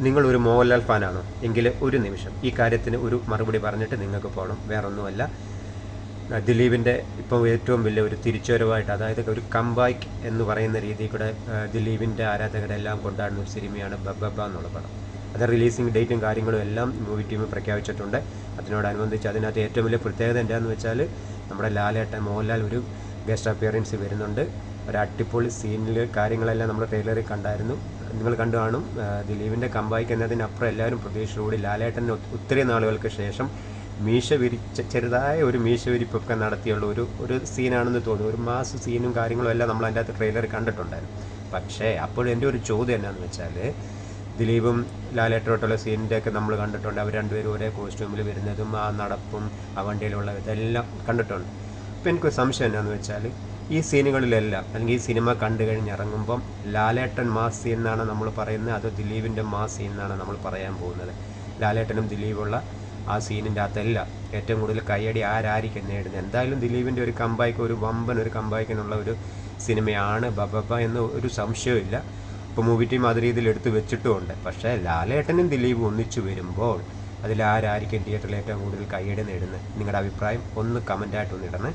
നിങ്ങളൊരു മോഹൻലാൽ ഫാനാണോ എങ്കിൽ ഒരു നിമിഷം ഈ കാര്യത്തിന് ഒരു മറുപടി പറഞ്ഞിട്ട് നിങ്ങൾക്ക് പോകണം. വേറൊന്നുമല്ല, ദിലീപിൻ്റെ ഇപ്പോൾ ഏറ്റവും വലിയ ഒരു തിരിച്ചുവരവായിട്ട്, അതായത് ഒരു കംബാക്ക് എന്ന് പറയുന്ന രീതിയിൽ കൂടെ ദിലീപിൻ്റെ ആരാധകരെല്ലാം കൊണ്ടാടുന്ന ഒരു സിനിമയാണ് ബബ്ബ എന്നുള്ള പടം. അത് റിലീസിങ് ഡേറ്റും കാര്യങ്ങളും എല്ലാം മൂവി ടീം പ്രഖ്യാപിച്ചിട്ടുണ്ട്. അതിനോടനുബന്ധിച്ച് അതിനകത്ത് ഏറ്റവും വലിയ പ്രത്യേകത എന്താണെന്ന് വെച്ചാൽ നമ്മുടെ ലാലേട്ടൻ മോഹൻലാൽ ഒരു ഗസ്റ്റ് അപ്പിയറൻസ് വരുന്നുണ്ട്. ഒരു അടിപൊളി സീനിൽ കാര്യങ്ങളെല്ലാം നമ്മൾ ട്രെയിലറിൽ കണ്ടായിരുന്നു, നിങ്ങൾ കണ്ടു കാണും. ദിലീപിൻ്റെ കംബാക്ക് എന്നതിനപ്പുറം എല്ലാവരും പ്രതീക്ഷയോടെ ലാലേട്ടൻ ഒത്തിരി നാളുകൾക്ക് ശേഷം ചെറുതായ ഒരു മീശ വിരിപ്പൊക്കെ നടത്തിയുള്ള ഒരു സീനാണെന്ന് തോന്നുന്നു. ഒരു മാസ് സീനും കാര്യങ്ങളും എല്ലാം നമ്മൾ അതിൻ്റെ അകത്ത് ട്രെയിലർ കണ്ടിട്ടുണ്ടായിരുന്നു. പക്ഷേ അപ്പോൾ എൻ്റെ ഒരു ചോദ്യം എന്നാന്ന് വെച്ചാൽ, ദിലീപും ലാലേട്ടനോട്ടുള്ള സീനിൻ്റെയൊക്കെ നമ്മൾ കണ്ടിട്ടുണ്ട്. അവർ രണ്ടുപേരും ഒരേ കോസ്റ്റ്യൂമിൽ വരുന്നതും ആ നടപ്പും ആ വണ്ടിയിലുള്ള ഇതെല്ലാം കണ്ടിട്ടുണ്ട്. അപ്പോൾ എനിക്കൊരു സംശയം എന്നാന്ന് വെച്ചാൽ, ഈ സീനുകളിലെല്ലാം അല്ലെങ്കിൽ ഈ സിനിമ കണ്ടു കഴിഞ്ഞിറങ്ങുമ്പോൾ ലാലേട്ടൻ മാസ് സീൻ എന്നാണ് നമ്മൾ പറയുന്നത്, അതോ ദിലീപിൻ്റെ മാസ് സീൻ എന്നാണ് നമ്മൾ പറയാൻ പോകുന്നത്? ലാലേട്ടനും ദിലീപുള്ള ആ സീനിൻ്റെ അകത്തെല്ലാം ഏറ്റവും കൂടുതൽ കയ്യടി ആരായിരിക്കും നേടുന്നത്? എന്തായാലും ദിലീപിൻ്റെ ഒരു കംബാക്ക്, ഒരു വമ്പൻ ഒരു കംബാക്കിനുള്ള ഒരു സിനിമയാണ് ബബ്ബ എന്ന് ഒരു സംശയമില്ല. ഇപ്പോൾ മൂവി ടീം അത് രീതിയിൽ എടുത്ത് വെച്ചിട്ടുമുണ്ട്. പക്ഷേ ലാലേട്ടനും ദിലീപും ഒന്നിച്ചു വരുമ്പോൾ അതിലാരായിരിക്കും തിയേറ്ററിൽ ഏറ്റവും കൂടുതൽ കയ്യടി നേടുന്നത്? നിങ്ങളുടെ അഭിപ്രായം ഒന്ന് കമൻറ്റായിട്ടൊന്ന് ഇടണേ.